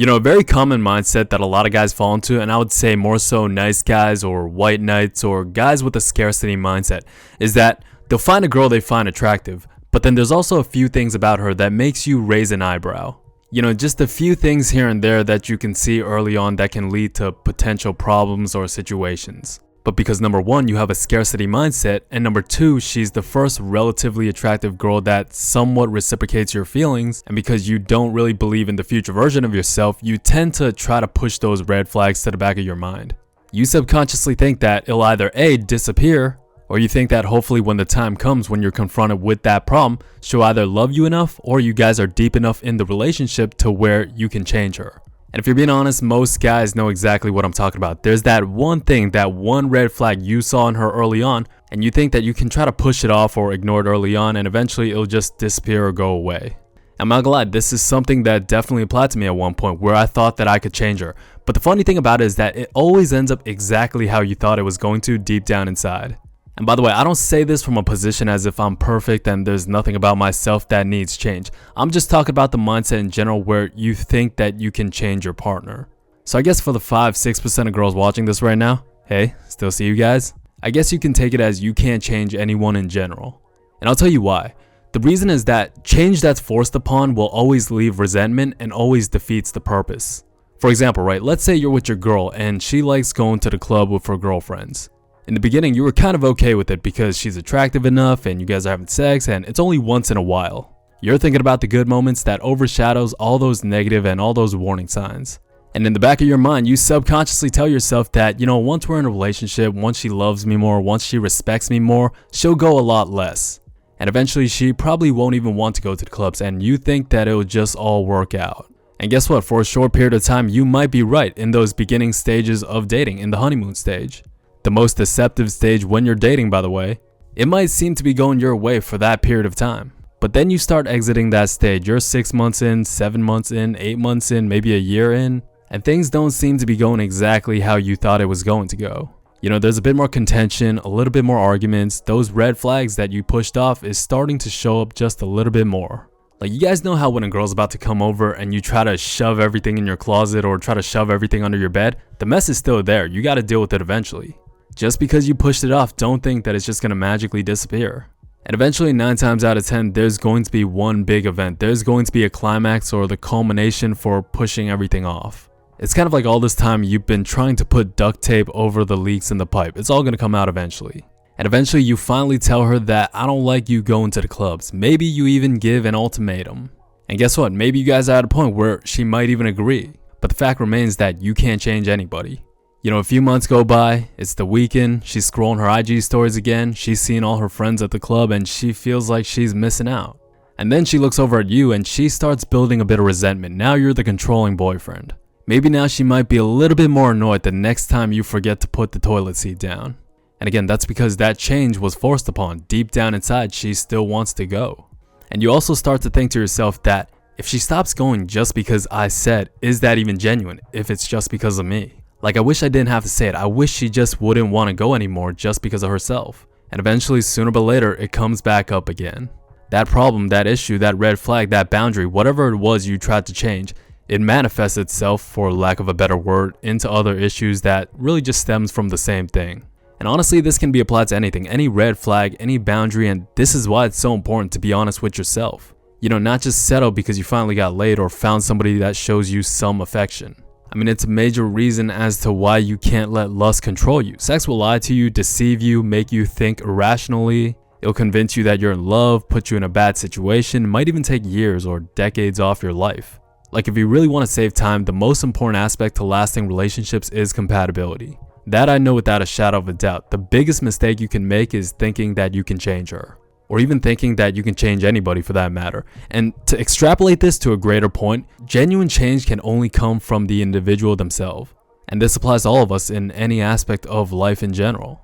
A very common mindset that a lot of guys fall into, and I would say more so nice guys or white knights or guys with a scarcity mindset, is that they'll find a girl they find attractive, but then there's also a few things about her that makes you raise an eyebrow. Just a few things here and there that you can see early on that can lead to potential problems or situations. But because number one, you have a scarcity mindset, and number two, she's the first relatively attractive girl that somewhat reciprocates your feelings, and because you don't really believe in the future version of yourself, you tend to try to push those red flags to the back of your mind. You subconsciously think that it'll either A, disappear, or you think that hopefully when the time comes when you're confronted with that problem, she'll either love you enough or you guys are deep enough in the relationship to where you can change her. And if you're being honest, most guys know exactly what I'm talking about. There's that one thing, that one red flag you saw in her early on, and you think that you can try to push it off or ignore it early on, and eventually it'll just disappear or go away. I'm not gonna lie, this is something that definitely applied to me at one point where I thought that I could change her. But the funny thing about it is that it always ends up exactly how you thought it was going to deep down inside. And by the way, I don't say this from a position as if I'm perfect and there's nothing about myself that needs change. I'm just talking about the mindset in general where you think that you can change your partner. So I guess for the 5-6% of girls watching this right now, hey, still see you guys? I guess you can take it as you can't change anyone in general. And I'll tell you why. The reason is that change that's forced upon will always leave resentment and always defeats the purpose. For example, right, let's say you're with your girl and she likes going to the club with her girlfriends. In the beginning, you were kind of okay with it because she's attractive enough and you guys are having sex and it's only once in a while. You're thinking about the good moments that overshadows all those negative and all those warning signs. And in the back of your mind, you subconsciously tell yourself that, once we're in a relationship, once she loves me more, once she respects me more, she'll go a lot less. And eventually she probably won't even want to go to the clubs and you think that it'll just all work out. And guess what? For a short period of time, you might be right in those beginning stages of dating, in the honeymoon stage. The most deceptive stage when you're dating, by the way. It might seem to be going your way for that period of time. But then you start exiting that stage. You're 6 months in, 7 months in, 8 months in, maybe a year in, and things don't seem to be going exactly how you thought it was going to go. There's a bit more contention, a little bit more arguments. Those red flags that you pushed off is starting to show up just a little bit more. Like, you guys know how when a girl's about to come over and you try to shove everything in your closet or try to shove everything under your bed, the mess is still there. You got to deal with it eventually. Just because you pushed it off, don't think that it's just going to magically disappear. And eventually, 9 times out of 10, there's going to be one big event. There's going to be a climax or the culmination for pushing everything off. It's kind of like all this time you've been trying to put duct tape over the leaks in the pipe. It's all going to come out eventually. And eventually, you finally tell her that I don't like you going to the clubs. Maybe you even give an ultimatum. And guess what? Maybe you guys are at a point where she might even agree. But the fact remains that you can't change anybody. A few months go by, it's the weekend, she's scrolling her IG stories again, she's seeing all her friends at the club and she feels like she's missing out. And then she looks over at you and she starts building a bit of resentment. Now you're the controlling boyfriend. Maybe now she might be a little bit more annoyed the next time you forget to put the toilet seat down. And again, that's because that change was forced upon. Deep down inside, she still wants to go. And you also start to think to yourself that if she stops going just because I said, is that even genuine if it's just because of me? Like, I wish I didn't have to say it. I wish she just wouldn't want to go anymore just because of herself. And eventually, sooner but later, it comes back up again. That problem, that issue, that red flag, that boundary, whatever it was you tried to change, it manifests itself, for lack of a better word, into other issues that really just stems from the same thing. And honestly, this can be applied to anything, any red flag, any boundary, and this is why it's so important to be honest with yourself. Not just settle because you finally got laid or found somebody that shows you some affection. I mean, it's a major reason as to why you can't let lust control you. Sex will lie to you, deceive you, make you think irrationally. It'll convince you that you're in love, put you in a bad situation, might even take years or decades off your life. Like, if you really want to save time, the most important aspect to lasting relationships is compatibility. That I know without a shadow of a doubt. The biggest mistake you can make is thinking that you can change her. Or even thinking that you can change anybody for that matter. And to extrapolate this to a greater point, genuine change can only come from the individual themselves. And this applies to all of us in any aspect of life in general.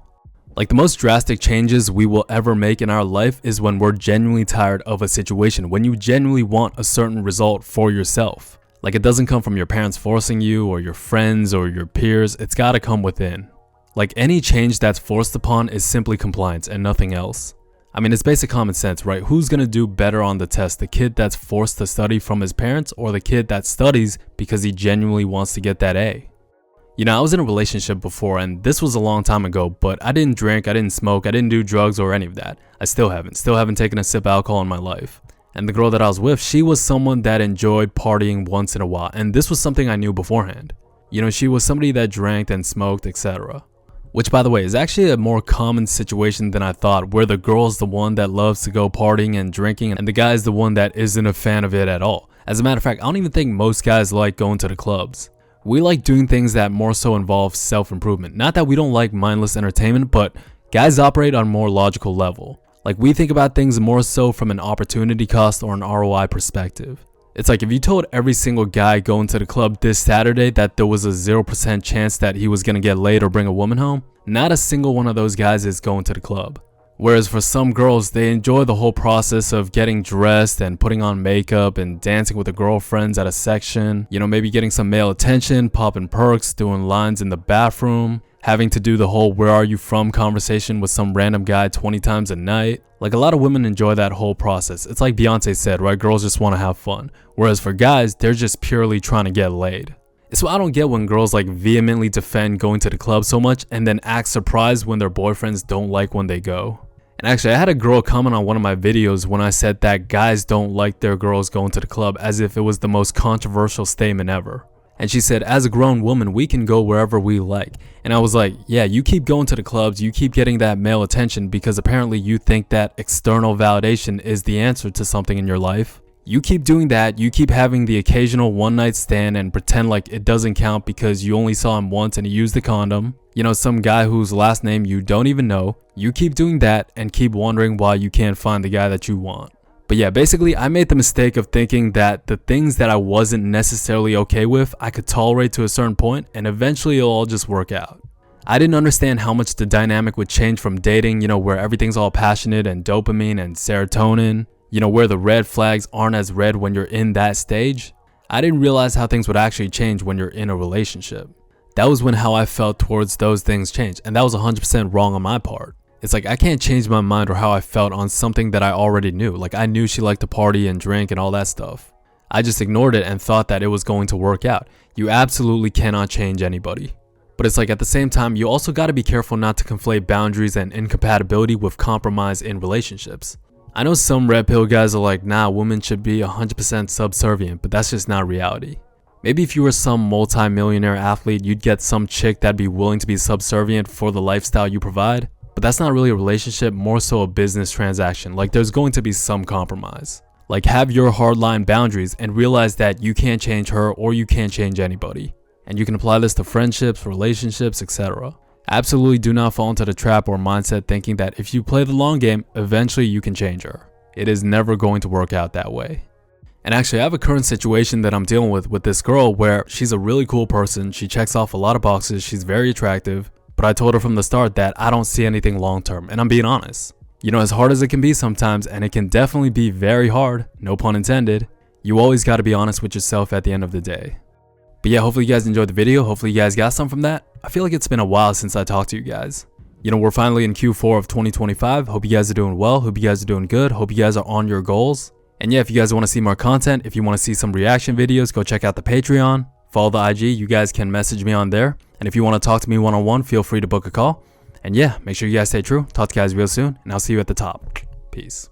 Like, the most drastic changes we will ever make in our life is when we're genuinely tired of a situation, when you genuinely want a certain result for yourself. Like, it doesn't come from your parents forcing you or your friends or your peers, it's gotta come within. Like, any change that's forced upon is simply compliance and nothing else. I mean, it's basic common sense, right? Who's gonna do better on the test? The kid that's forced to study from his parents, or the kid that studies because he genuinely wants to get that A? You know, I was in a relationship before, and this was a long time ago, but I didn't drink, I didn't smoke, I didn't do drugs or any of that. I still haven't taken a sip of alcohol in my life. And the girl that I was with, she was someone that enjoyed partying once in a while, and this was something I knew beforehand. You know, she was somebody that drank and smoked, etc. Which, by the way, is actually a more common situation than I thought, where the girl's the one that loves to go partying and drinking, and the guy's the one that isn't a fan of it at all. As a matter of fact, I don't even think most guys like going to the clubs. We like doing things that more so involve self-improvement. Not that we don't like mindless entertainment, but guys operate on a more logical level. Like, we think about things more so from an opportunity cost or an ROI perspective. It's like if you told every single guy going to the club this Saturday that there was a 0% chance that he was gonna get laid or bring a woman home, not a single one of those guys is going to the club. Whereas for some girls, they enjoy the whole process of getting dressed and putting on makeup and dancing with their girlfriends at a section, you know, maybe getting some male attention, popping perks, doing lines in the bathroom, having to do the whole "where are you from" conversation with some random guy 20 times a night. Like, a lot of women enjoy that whole process. It's like Beyonce said, right? Girls just want to have fun. Whereas for guys, they're just purely trying to get laid. It's what I don't get when girls like vehemently defend going to the club so much and then act surprised when their boyfriends don't like when they go. And actually, I had a girl comment on one of my videos when I said that guys don't like their girls going to the club, as if it was the most controversial statement ever. And she said, as a grown woman, we can go wherever we like. And I was like, yeah, you keep going to the clubs, you keep getting that male attention because apparently you think that external validation is the answer to something in your life. You keep doing that, you keep having the occasional one-night stand and pretend like it doesn't count because you only saw him once and he used the condom. You know, some guy whose last name you don't even know. You keep doing that and keep wondering why you can't find the guy that you want. But yeah, basically, I made the mistake of thinking that the things that I wasn't necessarily okay with, I could tolerate to a certain point, and eventually it'll all just work out. I didn't understand how much the dynamic would change from dating, you know, where everything's all passionate and dopamine and serotonin, you know, where the red flags aren't as red when you're in that stage. I didn't realize how things would actually change when you're in a relationship. That was when how I felt towards those things changed, and that was 100% wrong on my part. It's like I can't change my mind or how I felt on something that I already knew. Like, I knew she liked to party and drink and all that stuff. I just ignored it and thought that it was going to work out. You absolutely cannot change anybody. But it's like at the same time, you also got to be careful not to conflate boundaries and incompatibility with compromise in relationships. I know some red pill guys are like, nah, women should be 100% subservient, but that's just not reality. Maybe if you were some multi-millionaire athlete, you'd get some chick that'd be willing to be subservient for the lifestyle you provide. But that's not really a relationship, more so a business transaction. Like, there's going to be some compromise. Like, have your hardline boundaries and realize that you can't change her or you can't change anybody. And you can apply this to friendships, relationships, etc. Absolutely do not fall into the trap or mindset thinking that if you play the long game, eventually you can change her. It is never going to work out that way. And actually, I have a current situation that I'm dealing with this girl where she's a really cool person. She checks off a lot of boxes. She's very attractive. But I told her from the start that I don't see anything long term, and I'm being honest. You know, as hard as it can be sometimes, and it can definitely be very hard, no pun intended, you always got to be honest with yourself at the end of the day. But yeah, hopefully you guys enjoyed the video. Hopefully you guys got some from that. I feel like it's been a while since I talked to you guys. You know, we're finally in Q4 of 2025. Hope you guys are doing well. Hope you guys are doing good. Hope you guys are on your goals. And yeah, if you guys want to see more content, if you want to see some reaction videos, go check out the Patreon. Follow the IG. You guys can message me on there. And if you want to talk to me one-on-one, feel free to book a call. And yeah, make sure you guys stay true. Talk to you guys real soon, and I'll see you at the top. Peace.